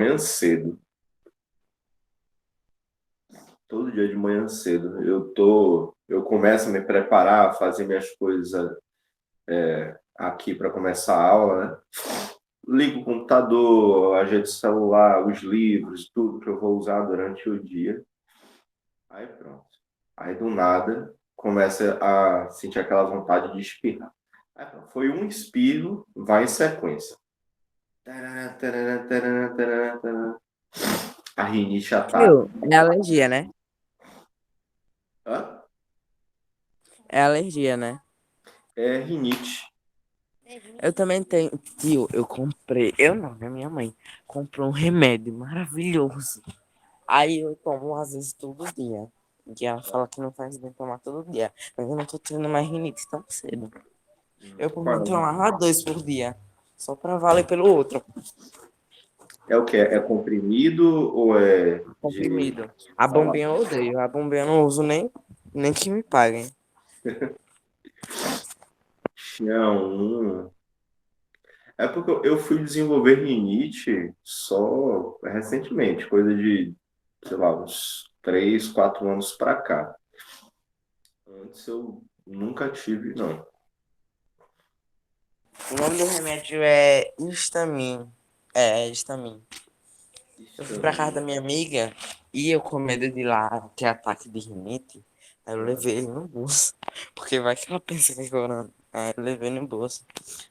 Manhã cedo, todo dia de manhã cedo. Eu começo a me preparar, fazer minhas coisas aqui para começar a aula, né? Ligo o computador, ajeito o celular, os livros, tudo que eu vou usar durante o dia. Aí pronto. Aí do nada começa a sentir aquela vontade de espirrar. Aí, pronto. Foi um espirro, vai em sequência. Tarará, tarará, tarará, tarará, tarará. A rinite ataca. Tio, é alergia, né? Hã? É alergia, né? É rinite. Eu também tenho. Tio, eu comprei. Eu não, né? Minha mãe comprou um remédio maravilhoso. Aí eu tomo às vezes todo dia. E ela fala que não faz bem tomar todo dia. Mas eu não tô tendo mais rinite tão cedo. Eu por mim Qual tomava dois por dia. Só pra valer pelo outro. é o que? É comprimido ou é de Comprimido. A falar? bombinha eu odeio. A bombinha eu não uso nem que me paguem. Não. É porque eu fui desenvolver rinite só recentemente, coisa de, sei lá, uns 3, 4 anos para cá. Antes eu nunca tive, não. O nome do remédio é Histamin. É Histamin. Eu fui pra casa Histamina. da minha amiga e eu com medo de ir lá ter ataque de rinite. Aí eu levei ele no bolso. Porque vai que ela pensa que é corona. Aí eu levei no bolso.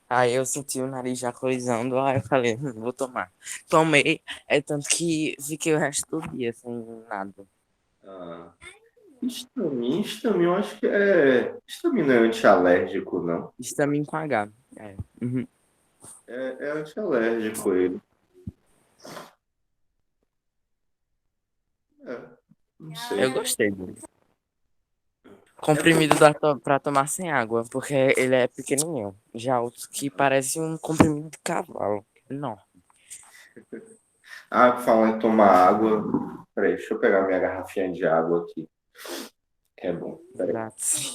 Aí eu senti o nariz já coisando. Aí eu falei, vou tomar. Tomei. É tanto que fiquei o resto do dia sem nada. Ah, histamina, eu acho que é. Histamina é antialérgico, não? Histamin com H. É. Uhum. É antialérgico ele. É, não Eu sei. gostei dele. É porque Comprimido pra tomar sem água, porque ele é pequenininho. Já outros que parece um comprimido de cavalo. Não. Falar em tomar água. Peraí, deixa eu pegar minha garrafinha de água aqui, que é bom. Peraí. Grátis.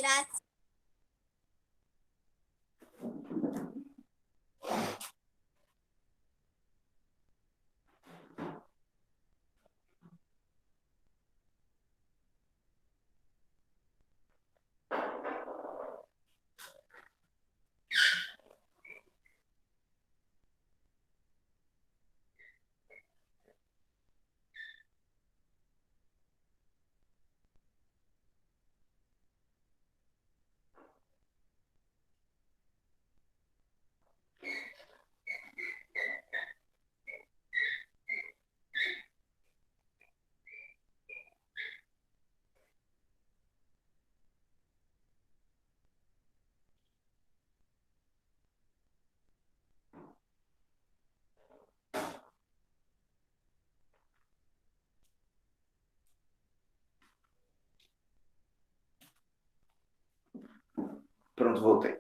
Pronto, voltei.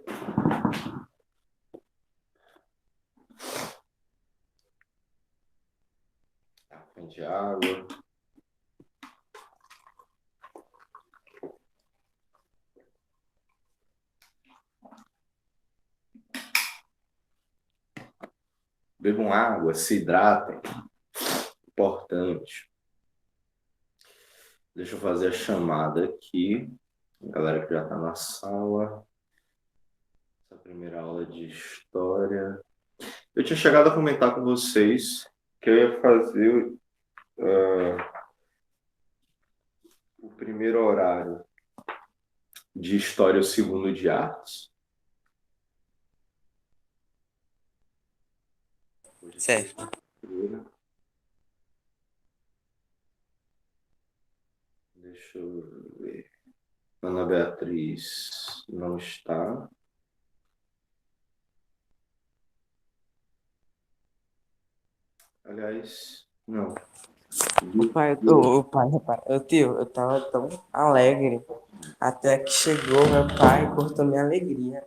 Garrafinha de água. Bebam água, se hidratem. Importante. Deixa eu fazer a chamada aqui. Galera que já está na sala. Essa primeira aula de história. Eu tinha chegado a comentar com vocês que eu ia fazer o primeiro horário de história e o segundo de artes. Hoje é Certo. sexta-feira. Deixa eu ver. Ana Beatriz não está. Aliás, não. Tio, eu tava tão alegre. Até que chegou meu pai e cortou minha alegria.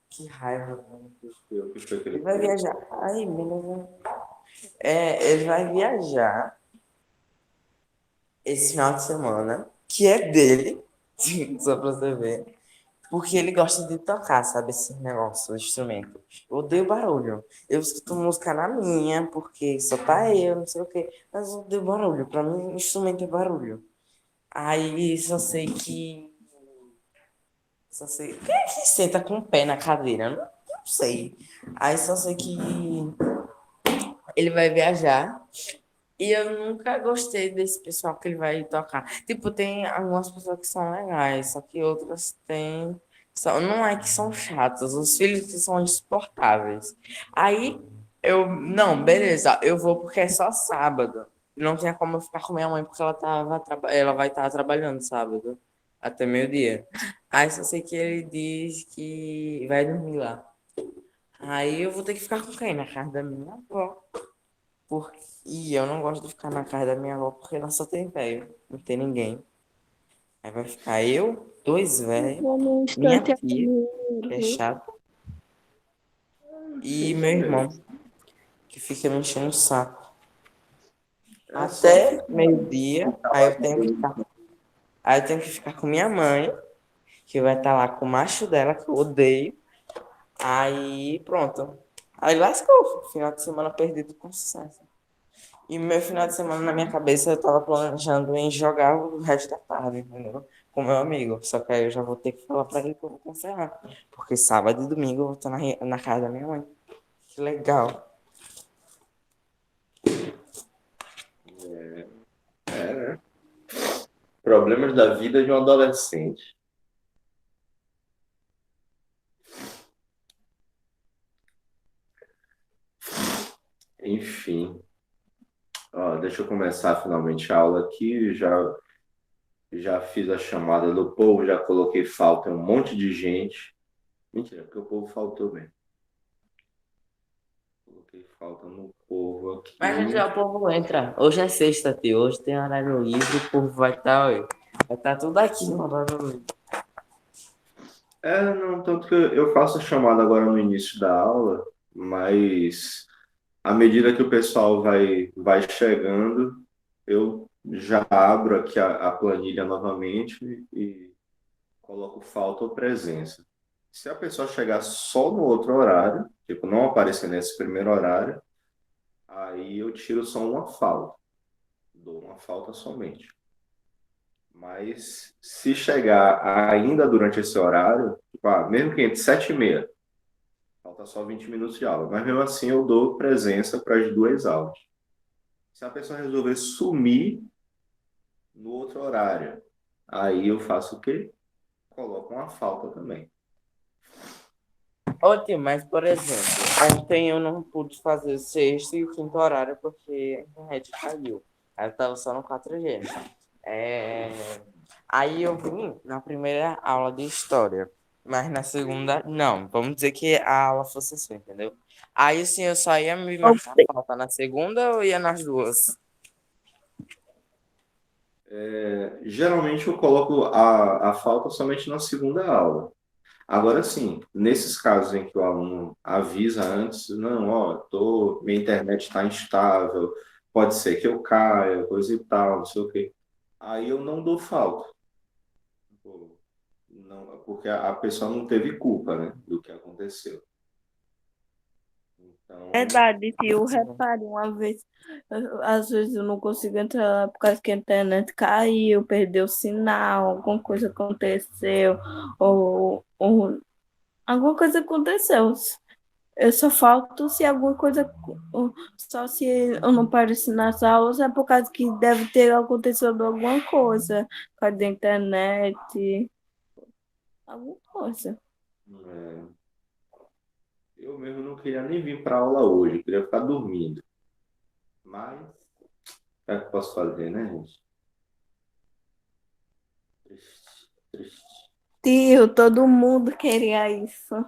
Que raiva, mano. O que foi que Ele ele vai fez? viajar. Ai, beleza. É, ele vai viajar esse final de semana, que é dele, só pra você ver. Porque ele gosta de tocar, sabe, esse negócio, o instrumento. Eu odeio barulho. Eu escuto música na minha, porque só tá eu, não sei o quê. Mas eu odeio barulho. Pra mim, instrumento é barulho. Aí só sei que. Só sei. Quem é que senta com o pé na cadeira? Não sei. Aí só sei que ele vai viajar. E eu nunca gostei desse pessoal que ele vai tocar. Tipo, tem algumas pessoas que são legais, só que outras têm. Não é que são chatas, os filhos que são insuportáveis. Aí eu. Não, beleza, eu vou porque é só sábado. Não tinha como eu ficar com minha mãe porque ela vai estar trabalhando sábado, até meio-dia. Aí só sei que ele diz que vai dormir lá. Aí eu vou ter que ficar com quem? Na casa da minha avó. E eu não gosto de ficar na casa da minha avó porque lá só tem velho, não tem ninguém. Aí vai ficar eu, dois velhos, Vou no minha instante tia, que é amigo. chata, e meu Isso mesmo. irmão, que fica me enchendo o saco. É só Até meio-dia, aí eu tenho que ficar com minha mãe, que vai estar lá com o macho dela, que eu odeio. Aí pronto. Aí lascou, final de semana perdido com sucesso. E meu final de semana, na minha cabeça, eu tava planejando em jogar o resto da tarde, entendeu? Com meu amigo. Só que aí eu já vou ter que falar pra ele que eu vou cancelar. Porque sábado e domingo eu vou estar na casa da minha mãe. Que legal. É, né? Problemas da vida de um adolescente. Enfim, ó, deixa eu começar finalmente a aula aqui. Já fiz a chamada do povo, já coloquei falta em um monte de gente. Mentira, porque o povo faltou mesmo. Coloquei falta no povo Mas aqui. já o povo entra. Hoje é sexta, tio. Hoje tem horário livre, o povo vai estar, vai estar tudo aqui no horário livre. É, não, tanto que eu faço a chamada agora no início da aula, mas à medida que o pessoal vai chegando, eu já abro aqui a planilha novamente e coloco falta ou presença. Se a pessoa chegar só no outro horário, tipo, não aparecer nesse primeiro horário, aí eu tiro só uma falta, dou uma falta somente. Mas se chegar ainda durante esse horário, tipo, mesmo que entre 7h30, falta só 20 minutos de aula, mas mesmo assim eu dou presença para as duas aulas. Se a pessoa resolver sumir no outro horário, aí eu faço o quê? Coloco uma falta também. Ô, tio, mas por exemplo, ontem eu não pude fazer o sexto e o quinto horário porque a internet caiu. Aí eu tava só no 4G. É... Aí eu vim na primeira aula de história, mas na segunda, não. Vamos dizer que a aula fosse assim, entendeu? Aí sim eu só ia me marcar falta na segunda ou ia nas duas? Geralmente eu coloco a falta somente na segunda aula. Agora sim, nesses casos em que o aluno avisa antes, não, ó, minha internet está instável, pode ser que eu caia, coisa e tal, não sei o quê. Aí eu não dou falta. Pô, não, porque a pessoa não teve culpa, né, do que aconteceu. Então, Verdade, tio, repare uma vez, às vezes eu não consigo entrar lá por causa que a internet caiu, perdeu o sinal, alguma coisa aconteceu, ou alguma coisa aconteceu. Eu só falto se alguma coisa, só se eu não aparecer nas aulas, é por causa que deve ter acontecido alguma coisa por causa da internet, alguma coisa. é, eu mesmo não queria nem vir para aula hoje, eu queria ficar dormindo. Mas, o que é que eu posso fazer, né, gente? Triste, triste. Tio, todo mundo queria isso.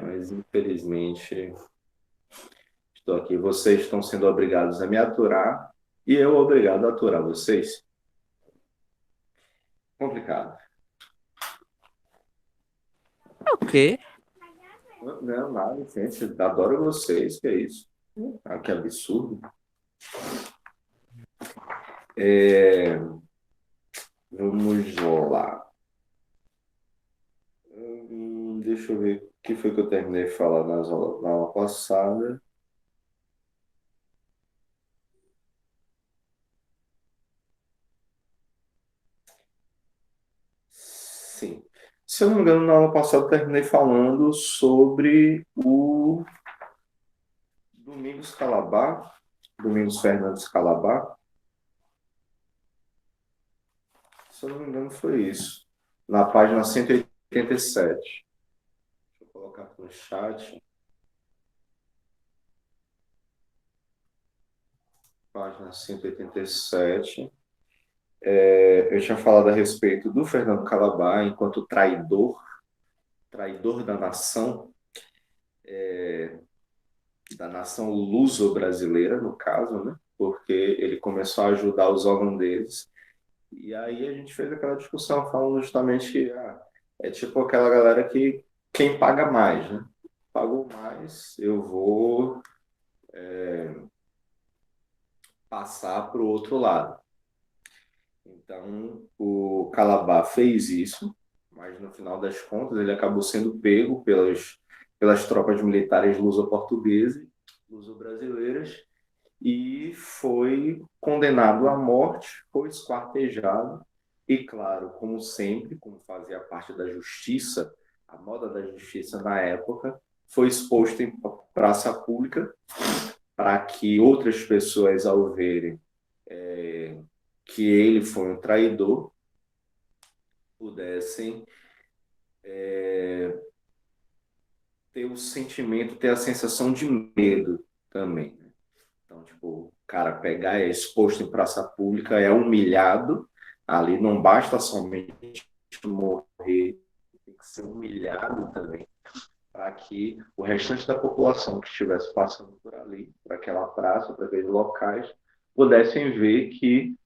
Mas infelizmente estou aqui. Vocês estão sendo obrigados a me aturar e eu obrigado a aturar vocês. Complicado. O quê? Não, nada, gente. Adoro vocês, que é isso? Ah, que absurdo. É, vamos lá. deixa eu ver o que foi que eu terminei de falar na aula passada. Sim. Se eu não me engano, na aula passada eu terminei falando sobre o Domingos Calabar, Domingos Fernandes Calabar. Se eu não me engano, foi isso. Na página 187. Deixa eu colocar aqui no chat. Página 187. Eu tinha falado a respeito do Fernando Calabar enquanto traidor, traidor da nação luso-brasileira, no caso, né? Porque ele começou a ajudar os holandeses. E aí a gente fez aquela discussão falando justamente que é tipo aquela galera que quem paga mais, né? Pagou mais, eu vou passar para o outro lado. Então, o Calabar fez isso, mas no final das contas ele acabou sendo pego pelas tropas militares luso-portuguesas, luso-brasileiras, e foi condenado à morte, foi esquartejado, e claro, como sempre, como fazia parte da justiça, a moda da justiça na época, foi exposto em praça pública para que outras pessoas, ao verem que ele foi um traidor, pudessem ter o sentimento, ter a sensação de medo também. Né? Então, tipo, o cara pegar, é exposto em praça pública, é humilhado, ali não basta somente morrer, tem que ser humilhado também, para que o restante da população que estivesse passando por ali, para aquela praça, para aqueles locais, pudessem ver que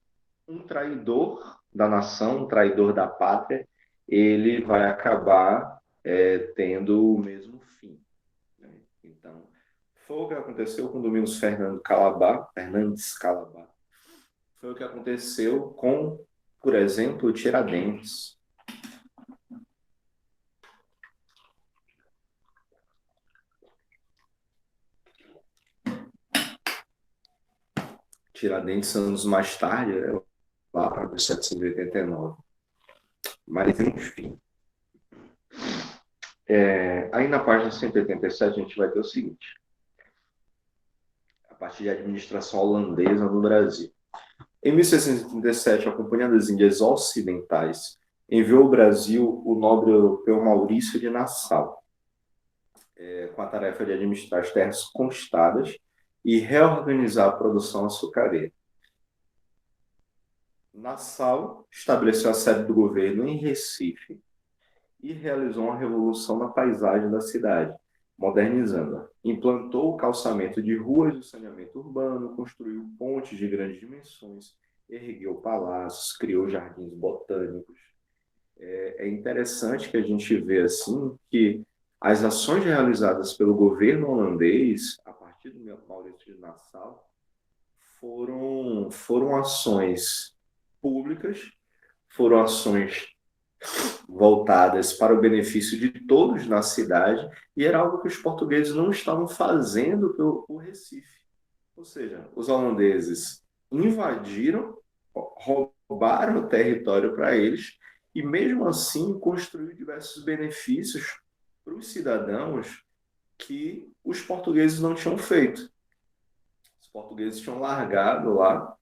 um traidor da nação, um traidor da pátria, ele vai acabar tendo o mesmo fim. Né? Então, foi o que aconteceu com Domingos Fernandes Calabar. Foi o que aconteceu com, por exemplo, Tiradentes. Tiradentes anos mais tarde, lá para 1789. Mas, enfim. Aí na página 187 a gente vai ter o seguinte. A partir de administração holandesa no Brasil. Em 1637, a Companhia das Índias Ocidentais enviou ao Brasil o nobre europeu Maurício de Nassau, com a tarefa de administrar as terras conquistadas e reorganizar a produção açucareira. Nassau estabeleceu a sede do governo em Recife e realizou uma revolução na paisagem da cidade, modernizando-a. Implantou o calçamento de ruas e o saneamento urbano, construiu pontes de grandes dimensões, ergueu palácios, criou jardins botânicos. É interessante que a gente vê assim que as ações realizadas pelo governo holandês, a partir do Maurício de Nassau, foram ações públicas, foram ações voltadas para o benefício de todos na cidade, e era algo que os portugueses não estavam fazendo pelo Recife. Ou seja, os holandeses invadiram, roubaram o território para eles, e mesmo assim construiu diversos benefícios para os cidadãos que os portugueses não tinham feito. Os portugueses tinham largado lá,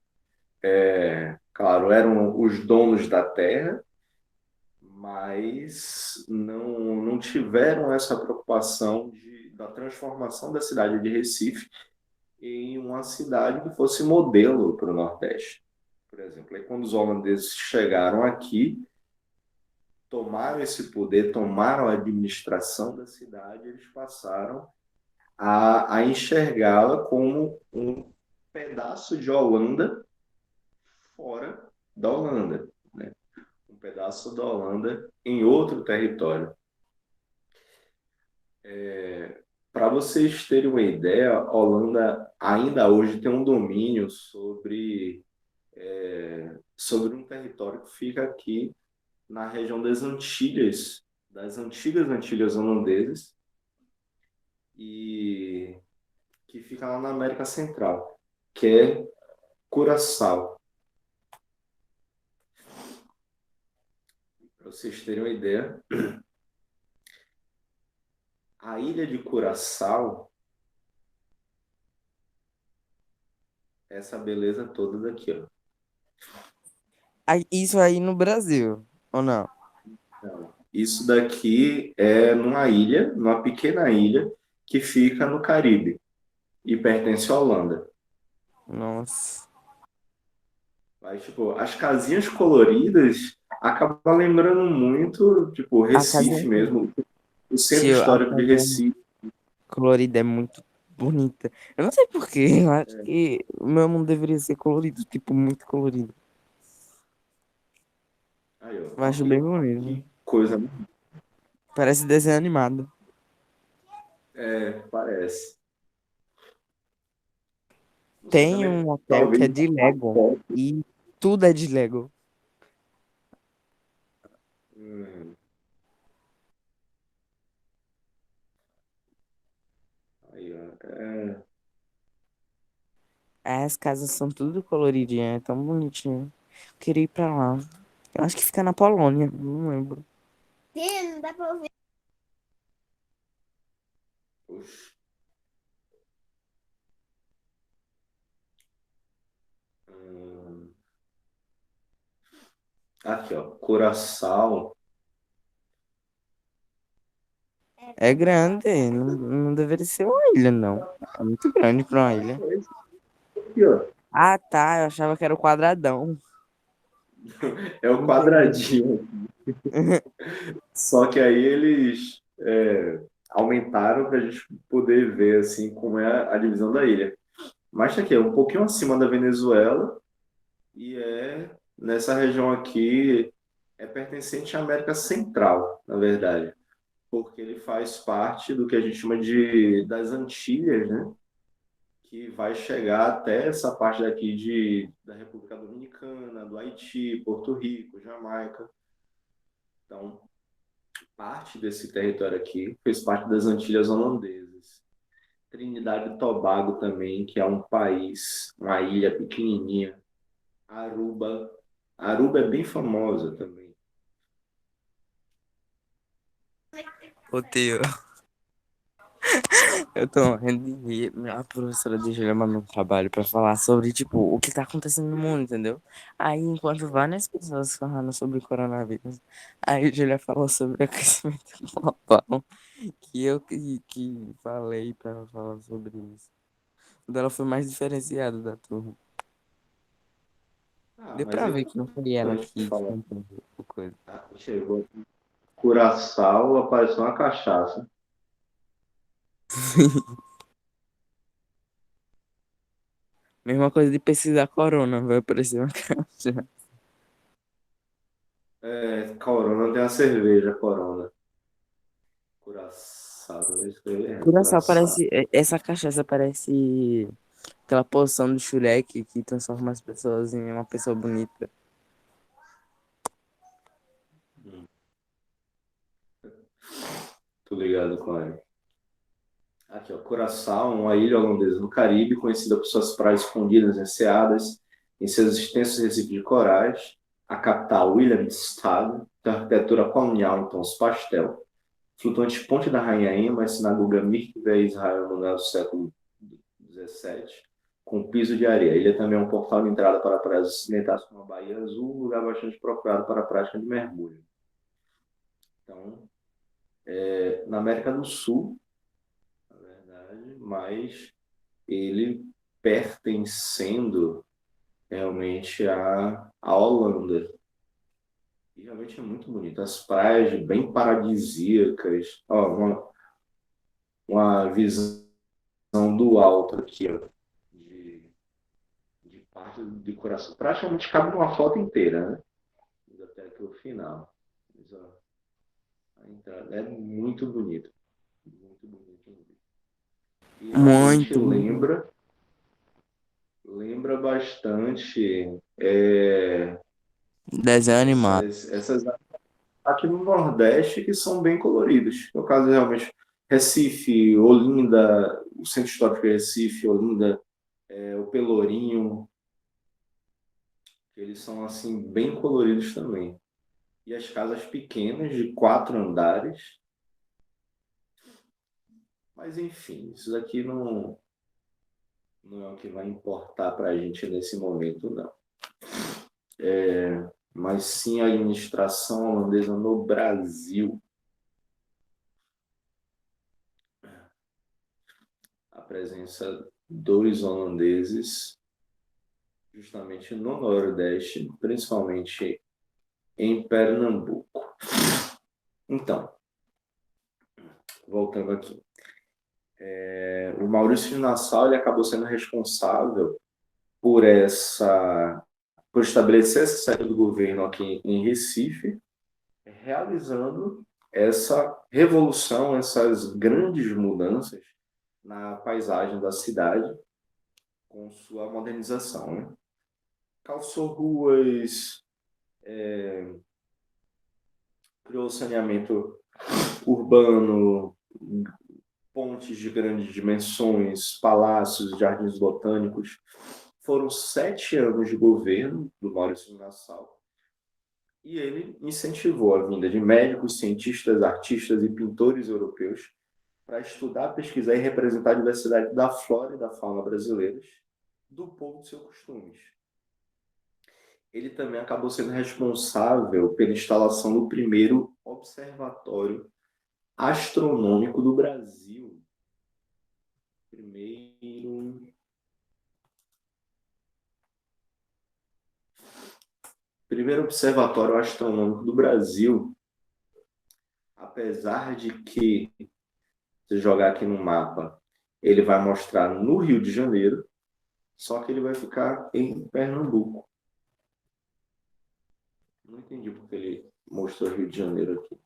claro, eram os donos da terra, mas não tiveram essa preocupação da transformação da cidade de Recife em uma cidade que fosse modelo para o Nordeste, por exemplo. Aí, quando os holandeses chegaram aqui, tomaram esse poder, tomaram a administração da cidade, eles passaram a enxergá-la como um pedaço de Holanda fora da Holanda, né? Um pedaço da Holanda em outro território. Para vocês terem uma ideia, a Holanda ainda hoje tem um domínio sobre um território que fica aqui na região das Antilhas das antigas holandesas e que fica lá na América Central, que é Curaçao. Para vocês terem uma ideia, a ilha de Curaçao é essa beleza toda daqui, ó. Isso aí no Brasil, ou não? Não, isso daqui é numa pequena ilha que fica no Caribe e pertence à Holanda. Nossa. Mas, tipo, as casinhas coloridas acabam lembrando muito, tipo, A casa, Recife mesmo, o centro tio, a histórico de casa Recife. colorida é muito bonita. Eu não sei por quê, eu acho que o meu mundo deveria ser colorido, tipo, muito colorido. Aí, Eu ó, acho bem que bonito. coisa. Parece desenho animado. É, parece. Você Tem também, um hotel que é talvez, de a Lego foto. e tudo é de Lego. Hum, aí, ó, As casas são tudo coloridinhas, é tão bonitinho. Queria ir pra lá. Eu acho que fica na Polônia, não lembro. oxe, hum, aqui, ó, Curaçao. É grande, não deveria ser uma ilha, não. É muito grande pra uma ilha. Aqui, ó, Ah, tá, eu achava que era o quadradão. é o Entendi. quadradinho. Só que aí eles aumentaram para a gente poder ver assim como é a divisão da ilha. Mas tá aqui, é um pouquinho acima da Venezuela e é nessa região aqui, é pertencente à América Central, na verdade, porque ele faz parte do que a gente chama das Antilhas, né? Que vai chegar até essa parte daqui da República Dominicana, do Haiti, Porto Rico, Jamaica. Então, parte desse território aqui fez parte das Antilhas Holandesas. Trinidade e Tobago também, que é um país, uma ilha pequenininha. Aruba. Aruba é bem famosa também. Ô, tio, eu tô morrendo de rir. Minha professora de Júlia mandou um trabalho pra falar sobre, tipo, o que tá acontecendo no mundo, entendeu? Aí, enquanto várias pessoas falaram sobre coronavírus, aí a Júlia falou sobre aquecimento global, que falei pra falar sobre isso. O dela foi mais diferenciado da turma. Ah, Deu mas pra é ver que não foi ela importante que falar. comprou o coisa. Chegou aqui. Curaçao apareceu uma cachaça. Mesma coisa de pesquisar corona, vai aparecer uma caixa. É, Corona tem a cerveja, Corona. Curaçao, eu escrevi, Curaçao Curaçao. parece. Essa cachaça parece aquela poção do Shrek que transforma as pessoas em uma pessoa bonita. Hum, tô ligado com ela. Aqui, ó, Curaçao, uma ilha holandesa no Caribe, conhecida por suas praias escondidas e enseadas, em seus extensos recifes de corais, a capital Willemstad, da arquitetura colonial em tons pastel, flutuante Ponte da Rainha Emma, a sinagoga Mikveh Israel no século XVII, com piso de areia. A ilha também é um portal de entrada para praias ocidentais como a Baía Azul, um lugar bastante procurado para a prática de mergulho. Então, na América do Sul, na verdade, mas ele pertencendo realmente à Holanda. E realmente é muito bonito. As praias bem paradisíacas. Ó, uma visão do alto aqui, ó, de, de parte de coração. Praticamente cabe numa foto inteira, né? Até aqui o final. Mas, ó, a entrada é muito bonito. Muito bonito. E realmente Muito, muito. lembra bastante Desenho animado. essas aqui no Nordeste que são bem coloridos. No caso, realmente, Recife, Olinda, o Centro Histórico de Recife, Olinda, o Pelourinho, eles são assim bem coloridos também. E as casas pequenas, de 4 andares. Mas enfim, isso daqui não é o que vai importar para a gente nesse momento, não. Mas sim a administração holandesa no Brasil. A presença dos holandeses justamente no Nordeste, principalmente em Pernambuco. Então, voltando aqui. O Maurício de Nassau ele acabou sendo responsável por por estabelecer essa saída do governo aqui em Recife, realizando essa revolução, essas grandes mudanças na paisagem da cidade com sua modernização, né? Calçou ruas, criou saneamento urbano, pontes de grandes dimensões, palácios, jardins botânicos. Foram 7 anos de governo do Maurício de Nassau e ele incentivou a vinda de médicos, cientistas, artistas e pintores europeus para estudar, pesquisar e representar a diversidade da flora e da fauna brasileiras, do povo e seus costumes. Ele também acabou sendo responsável pela instalação do primeiro observatório astronômico do Brasil. Primeiro observatório astronômico do Brasil, apesar de que, se jogar aqui no mapa, ele vai mostrar no Rio de Janeiro, só que ele vai ficar em Pernambuco. Não entendi porque ele mostrou Rio de Janeiro aqui.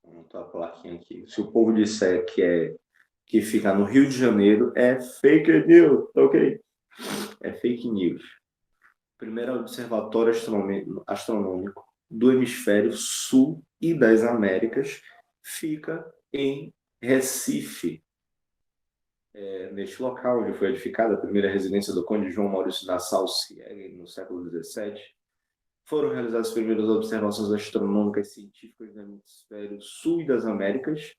Vou montar a plaquinha aqui. Se o povo disser que fica no Rio de Janeiro, é fake news, ok? É fake news. Primeiro observatório astronômico do hemisfério sul e das Américas fica em Recife. Neste local, onde foi edificada a primeira residência do conde João Maurício Nassau Sieg, no século XVII, foram realizadas as primeiras observações astronômicas científicas no hemisfério sul e das Américas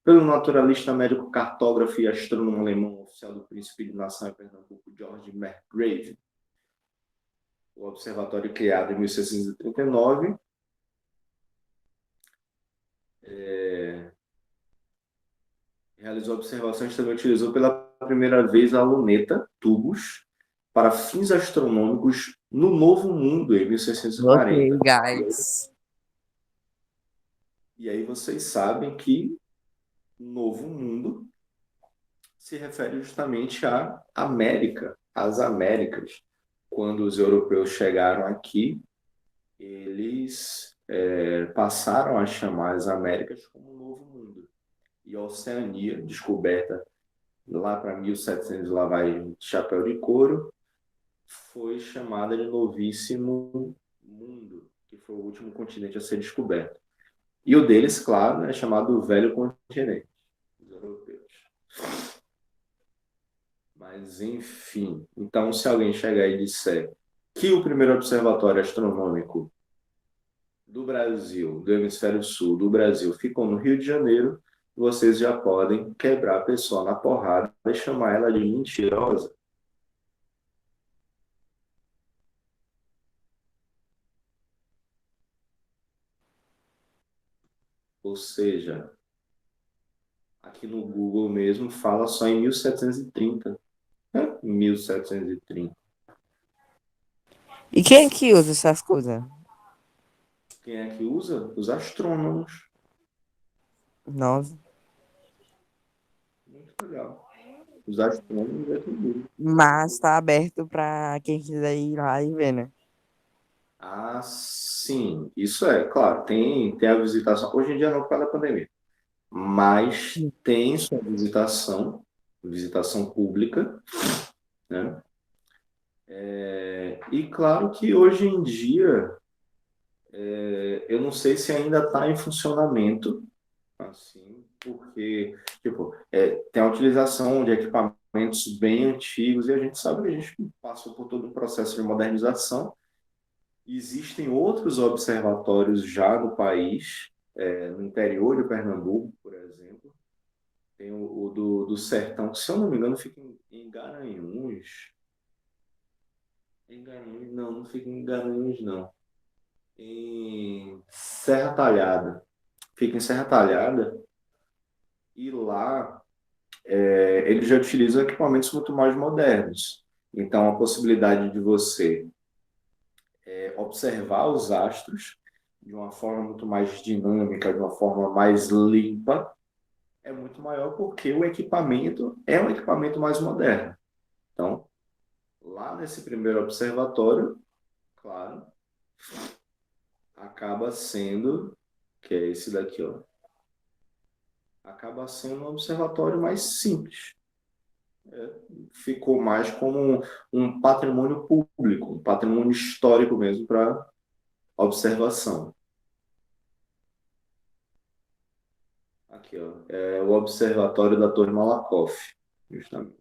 pelo naturalista, médico, cartógrafo e astrônomo alemão, oficial do Príncipe de Nassau em Pernambuco, George Margrave. O observatório criado em 1639 realizou observações, também utilizou pela primeira vez a luneta, tubos, para fins astronômicos no Novo Mundo, em Ok, 1640. guys. E aí vocês sabem que Novo Mundo se refere justamente à América, às Américas. Quando os europeus chegaram aqui, eles passaram a chamar as Américas como Novo Mundo. E a Oceania, descoberta lá para 1700, lavagem de chapéu de couro, foi chamada de Novíssimo Mundo, que foi o último continente a ser descoberto. E o deles, claro, é chamado Velho Continente, os europeus. Mas, enfim, então se alguém chegar e disser que o primeiro observatório astronômico do Brasil, do hemisfério sul do Brasil, ficou no Rio de Janeiro, vocês já podem quebrar a pessoa na porrada e chamar ela de mentirosa. Ou seja, aqui no Google mesmo fala só em 1730. 1730. E quem é que usa essas coisas? Quem é que usa? Os astrônomos. 9. Muito legal. Os astrônomos é tudo. Mas tá aberto pra quem quiser ir lá e ver, né? Ah, sim, isso é, claro, tem a visitação, hoje em dia não por causa da pandemia, mas tem sua visitação, visitação pública, né? E claro que hoje em dia, eu não sei se ainda está em funcionamento, assim, porque, tipo, tem a utilização de equipamentos bem antigos e a gente sabe que a gente passou por todo um processo de modernização. Existem outros observatórios já no país, no interior de Pernambuco, por exemplo. Tem o do Sertão, que, se eu não me engano, fica em Garanhuns. Em Garanhuns, não, não fica em Garanhuns, não. Em Serra Talhada. Fica em Serra Talhada e lá eles já utilizam equipamentos muito mais modernos. Então, a possibilidade de você observar os astros de uma forma muito mais dinâmica, de uma forma mais limpa, é muito maior porque o equipamento é um equipamento mais moderno. Então, lá nesse primeiro observatório, claro, acaba sendo, que é esse daqui, ó, acaba sendo um observatório mais simples. Ficou mais como um patrimônio público, um patrimônio histórico mesmo para observação. Aqui, ó, é o observatório da Torre Malakoff, justamente.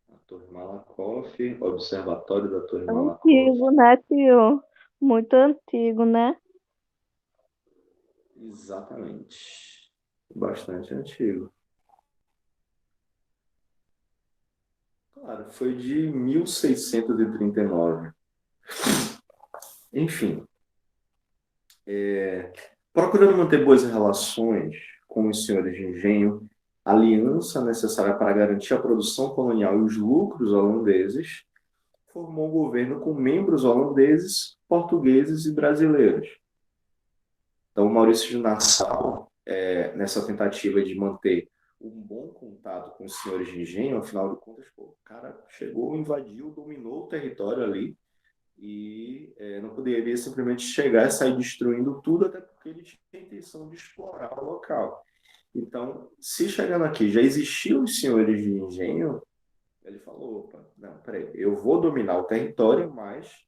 A Torre Malakoff, observatório da Torre Malakoff. Antigo, né, tio? Muito antigo, né? Exatamente. Bastante antigo. Claro, foi de 1639. Enfim, procurando manter boas relações com os senhores de engenho, a aliança necessária para garantir a produção colonial e os lucros holandeses, formou um governo com membros holandeses, portugueses e brasileiros. Então, Maurício de Nassau, nessa tentativa de manter um bom contato com os senhores de engenho, afinal de contas, pô, o cara chegou, invadiu, dominou o território ali e não poderia simplesmente chegar e sair destruindo tudo, até porque ele tinha a intenção de explorar o local. Então, se chegando aqui já existiam os senhores de engenho, ele falou, opa, não, peraí, eu vou dominar o território, mas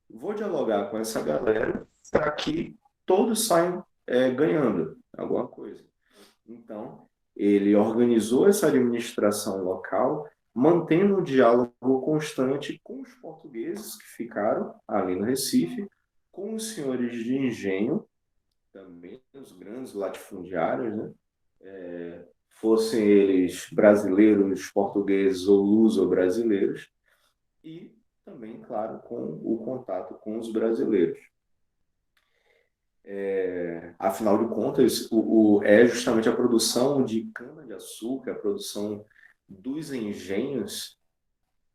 vou dialogar com essa galera para que todos saiam ganhando alguma coisa. Então, ele organizou essa administração local, mantendo um diálogo constante com os portugueses que ficaram ali no Recife, com os senhores de engenho, também os grandes latifundiários, né? Fossem eles brasileiros, portugueses ou luso-brasileiros, e também, claro, com o contato com os brasileiros. Afinal de contas, é justamente a produção de cana-de-açúcar, a produção dos engenhos,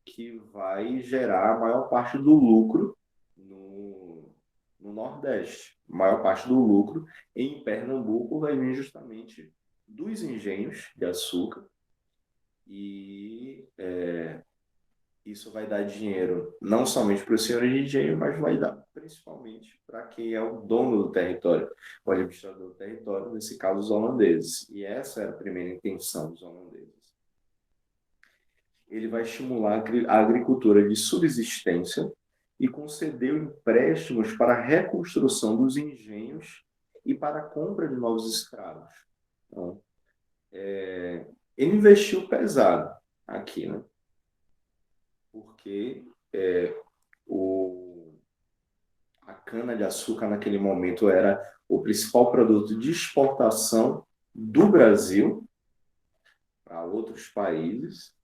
que vai gerar a maior parte do lucro no Nordeste. A maior parte do lucro em Pernambuco vai vir justamente dos engenhos de açúcar e isso vai dar dinheiro não somente para os senhores de engenho, mas vai dar principalmente para quem é o dono do território, o administrador do território, nesse caso os holandeses. E essa era a primeira intenção dos holandeses. Ele vai estimular a agricultura de subsistência e concedeu empréstimos para a reconstrução dos engenhos e para a compra de novos escravos. Então, ele investiu pesado aqui, né? Porque a cana-de-açúcar naquele momento era o principal produto de exportação do Brasil para outros países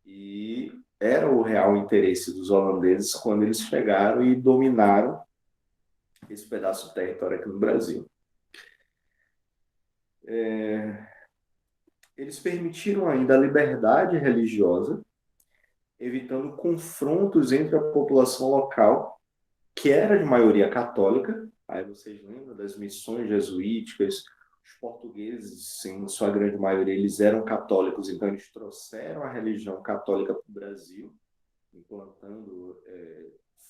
e era o real interesse dos holandeses quando eles chegaram e dominaram esse pedaço de território aqui no Brasil. eles permitiram ainda a liberdade religiosa, evitando confrontos entre a população local, que era de maioria católica. Aí vocês lembram das missões jesuíticas? Os portugueses, em sua grande maioria, eles eram católicos, então eles trouxeram a religião católica para o Brasil, implantando,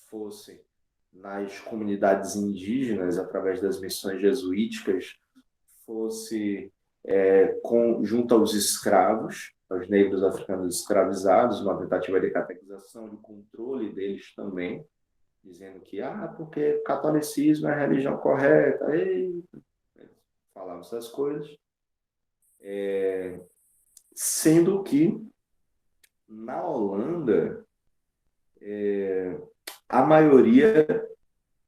fossem nas comunidades indígenas, através das missões jesuíticas, fosse junto aos escravos, aos negros africanos escravizados, uma tentativa de catequização, de controle deles também, dizendo que, porque o catolicismo é a religião correta, e falavam essas coisas, sendo que na Holanda a maioria,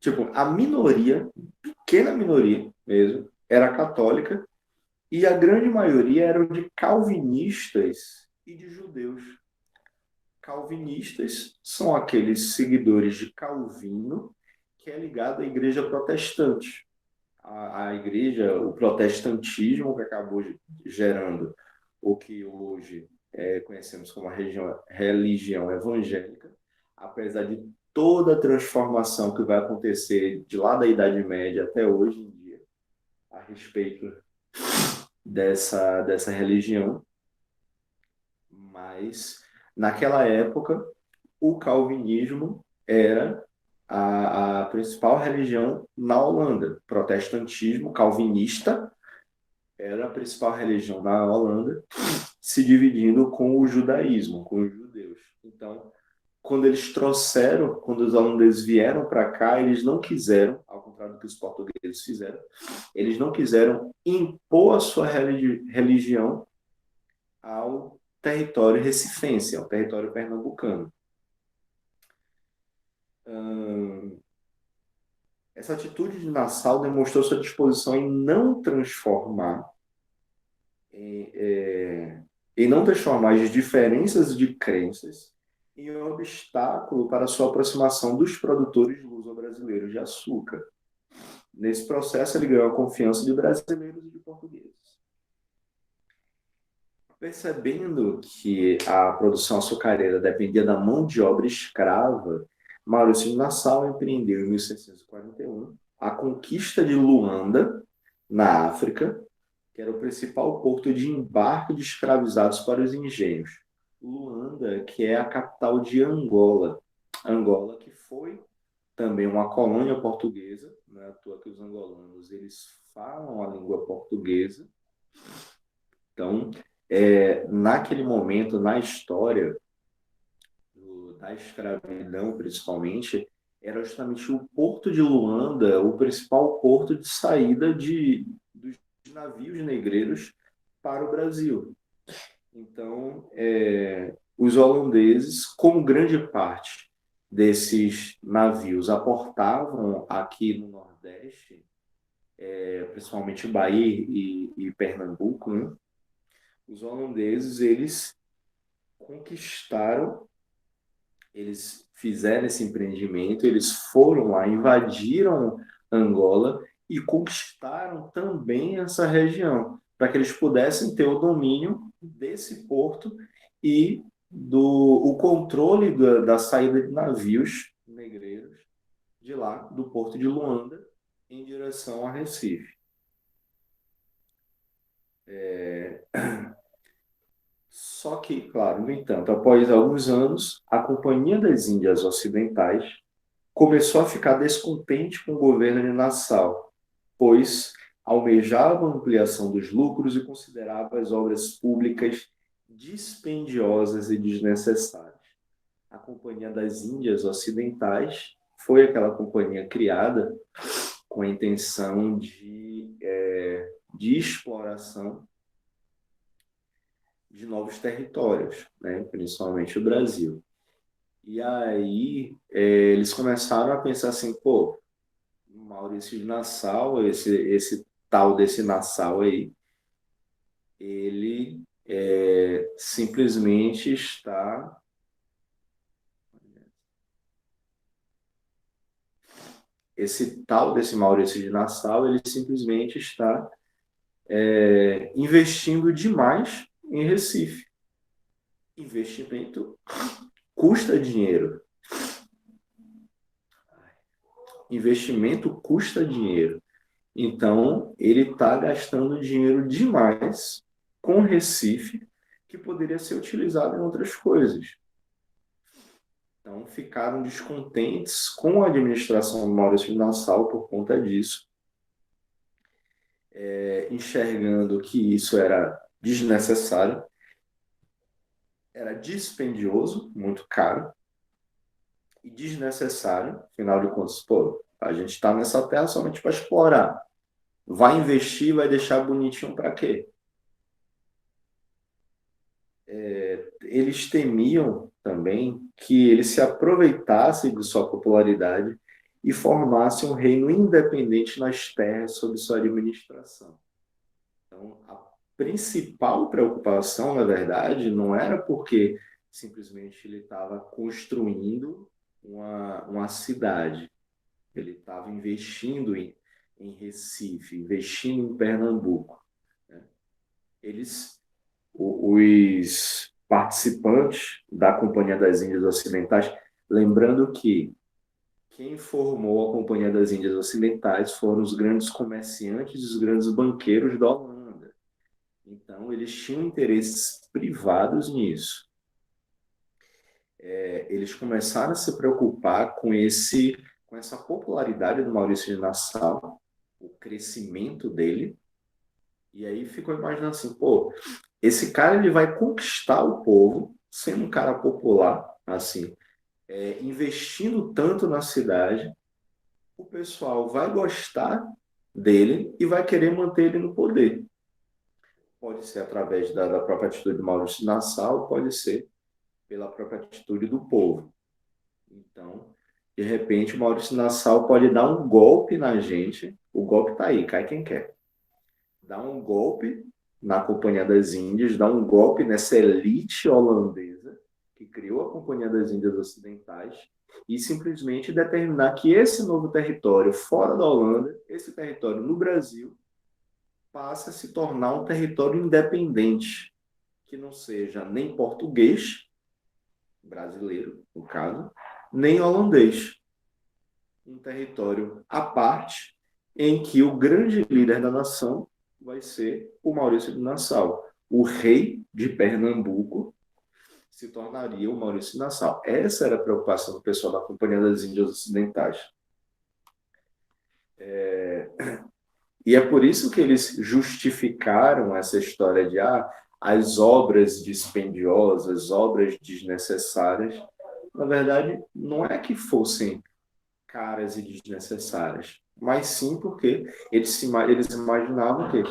tipo, a minoria, pequena minoria mesmo, era católica, e a grande maioria eram de calvinistas e de judeus. Calvinistas são aqueles seguidores de Calvino, que é ligado à igreja protestante. A igreja, o protestantismo, que acabou gerando o que hoje conhecemos como a religião evangélica, apesar de toda a transformação que vai acontecer de lá da Idade Média até hoje em dia, a respeito dessa religião, mas naquela época o calvinismo era a principal religião na Holanda. Protestantismo calvinista era a principal religião na Holanda, se dividindo com o judaísmo, com os judeus. Então, quando os holandeses vieram para cá, eles não quiseram, ao contrário do que os portugueses fizeram, eles não quiseram impor a sua religião ao território recifense, ao território pernambucano. Essa atitude de Nassau demonstrou sua disposição em não transformar as diferenças de crenças em um obstáculo para a sua aproximação dos produtores luso-brasileiros de açúcar. Nesse processo, ele ganhou a confiança de brasileiros e de portugueses. Percebendo que a produção açucareira dependia da mão de obra escrava, Maurício de Nassau empreendeu em 1641 a conquista de Luanda, na África, que era o principal porto de embarque de escravizados para os engenhos. Luanda, que é a capital de Angola. Angola, que foi também uma colônia portuguesa, não é à toa que os angolanos eles falam a língua portuguesa. Então, naquele momento, na história da escravidão, principalmente, era justamente o porto de Luanda o principal porto de saída dos navios negreiros para o Brasil. Então, os holandeses, como grande parte desses navios aportavam aqui no Nordeste, principalmente Bahia e Pernambuco, né? Os holandeses, eles conquistaram, eles fizeram esse empreendimento, eles foram lá, invadiram Angola e conquistaram também essa região, para que eles pudessem ter o domínio desse porto e o controle da saída de navios negreiros de lá, do porto de Luanda, em direção a Recife. Só que, claro, no entanto, após alguns anos, a Companhia das Índias Ocidentais começou a ficar descontente com o governo de Nassau, pois almejava a ampliação dos lucros e considerava as obras públicas dispendiosas e desnecessárias. A Companhia das Índias Ocidentais foi aquela companhia criada com a intenção de exploração de novos territórios, né? Principalmente o Brasil. E aí eles começaram a pensar assim, Maurício de Nassau, esse tal desse Nassau aí, ele simplesmente está esse tal desse Maurício de Nassau, ele simplesmente está investindo demais em Recife. Investimento custa dinheiro. Investimento custa dinheiro. Então, ele está gastando dinheiro demais com Recife, que poderia ser utilizado em outras coisas. Então, ficaram descontentes com a administração do Maurício de Nassau por conta disso, enxergando que isso era desnecessário, era dispendioso, muito caro, e desnecessário, afinal de contas, pô, a gente está nessa terra somente para explorar. Vai investir, vai deixar bonitinho para quê? Eles temiam também que ele se aproveitasse de sua popularidade e formasse um reino independente nas terras sob sua administração. Então, a principal preocupação, na verdade, não era porque simplesmente ele estava construindo uma cidade. Ele estava investindo em Recife, investindo em Pernambuco, né? Os participantes da Companhia das Índias Ocidentais, lembrando que quem formou a Companhia das Índias Ocidentais foram os grandes comerciantes e os grandes banqueiros da Holanda. Então, eles tinham interesses privados nisso. Eles começaram a se preocupar com essa popularidade do Maurício de Nassau, o crescimento dele, e aí ficou imaginando assim, pô, esse cara ele vai conquistar o povo, sendo um cara popular, assim, investindo tanto na cidade, o pessoal vai gostar dele e vai querer manter ele no poder. Pode ser através da própria atitude do Maurício de Nassau, pode ser pela própria atitude do povo. Então, de repente, o Maurício de Nassau pode dar um golpe na gente, o golpe está aí, cai quem quer. Dá um golpe na Companhia das Índias, dá um golpe nessa elite holandesa que criou a Companhia das Índias Ocidentais e simplesmente determinar que esse novo território fora da Holanda, esse território no Brasil, passe a se tornar um território independente, que não seja nem português, brasileiro, no caso, nem holandês. Um território à parte, em que o grande líder da nação vai ser o Maurício de Nassau. O rei de Pernambuco se tornaria o Maurício de Nassau. Essa era a preocupação do pessoal da Companhia das Índias Ocidentais. E é por isso que eles justificaram essa história de as obras dispendiosas, obras desnecessárias. Na verdade, não é que fossem caras e desnecessárias, mas sim porque eles imaginavam que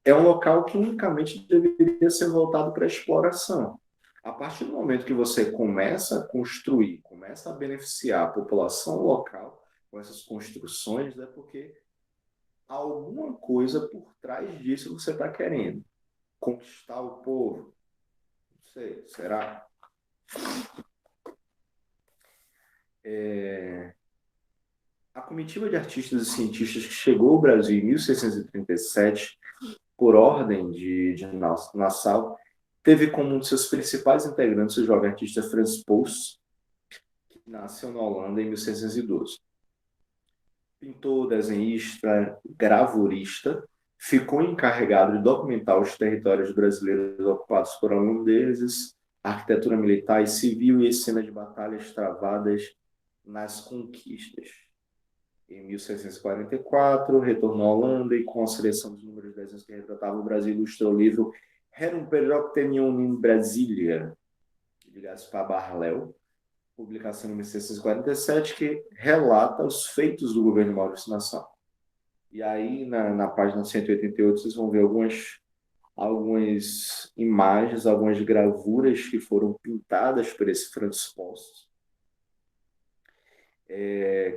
é um local que unicamente deveria ser voltado para a exploração. A partir do momento que você começa a construir, começa a beneficiar a população local com essas construções, é porque alguma coisa por trás disso você está querendo. Conquistar o povo? Não sei, será? A comitiva de artistas e cientistas que chegou ao Brasil em 1637, por ordem de Nassau, teve como um de seus principais integrantes o jovem artista Frans Pols, que nasceu na Holanda em 1612. Pintor, desenhista, gravurista, ficou encarregado de documentar os territórios brasileiros ocupados por holandeses, a arquitetura militar e civil e as cenas de batalhas travadas nas conquistas. Em 1644, retornou à Holanda e, com a seleção dos números de desenhos que retratavam o Brasil, ilustrou o livro Herumperoktenion in Brasília, de Gaspar Barléu, publicação em 1647, que relata os feitos do governo Maurício Nassau. E aí, na página 188, vocês vão ver algumas imagens, algumas gravuras que foram pintadas por esse Frans Pols,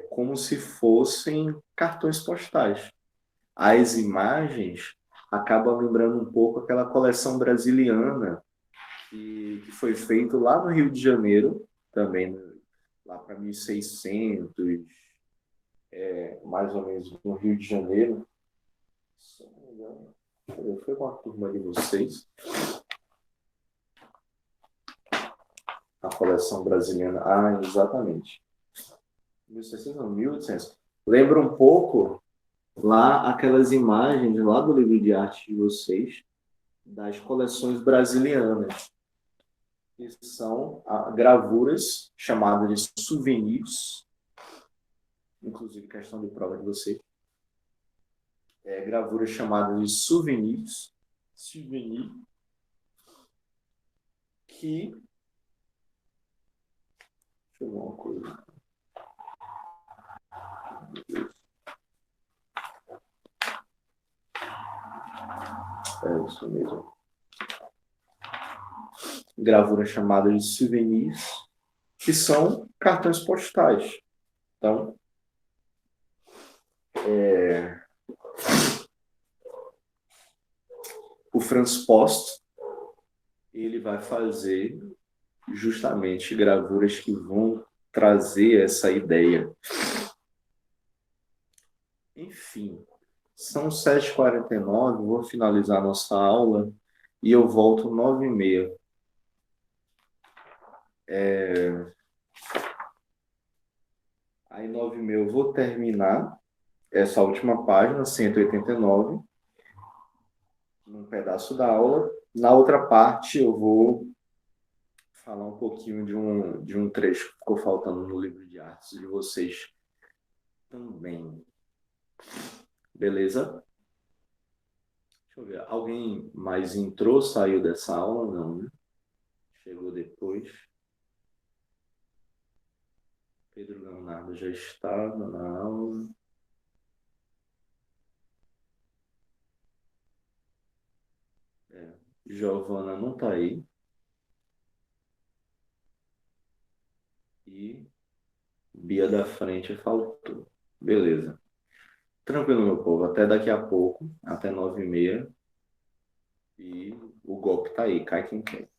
como se fossem cartões postais. As imagens acabam lembrando um pouco aquela coleção brasiliana que foi feita lá no Rio de Janeiro, também lá para 1600, mais ou menos no Rio de Janeiro. Se não me engano, foi com a turma de vocês. A coleção brasileira. Ah, exatamente. 1600 não, 1800. Lembra um pouco lá aquelas imagens lá do livro de arte de vocês, das coleções brasilianas, que são gravuras chamadas de souvenirs, inclusive questão de prova de vocês, gravuras chamadas de souvenirs, souvenir, que... Deixa eu ver uma coisa. É isso mesmo. Gravuras chamadas de souvenirs, que são cartões postais. Então, o Franz Post, ele vai fazer justamente gravuras que vão trazer essa ideia. Enfim, são 7h49, vou finalizar nossa aula e eu volto 9h30. Aí 9h30 eu vou terminar essa última página, 189, num pedaço da aula. Na outra parte eu vou falar um pouquinho de um trecho que ficou faltando no livro de artes de vocês também. Beleza? Deixa eu ver. Alguém mais entrou, saiu dessa aula? Não, né? Chegou depois. Pedro Leonardo já estava na aula. Giovana não está aí. E Bia da Frente faltou. Beleza. Tranquilo, meu povo. Até daqui a pouco. Até 9h30. E o golpe tá aí. Cai quem quer.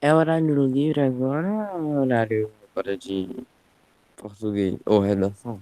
É horário livre agora ou é horário agora de português ou redação?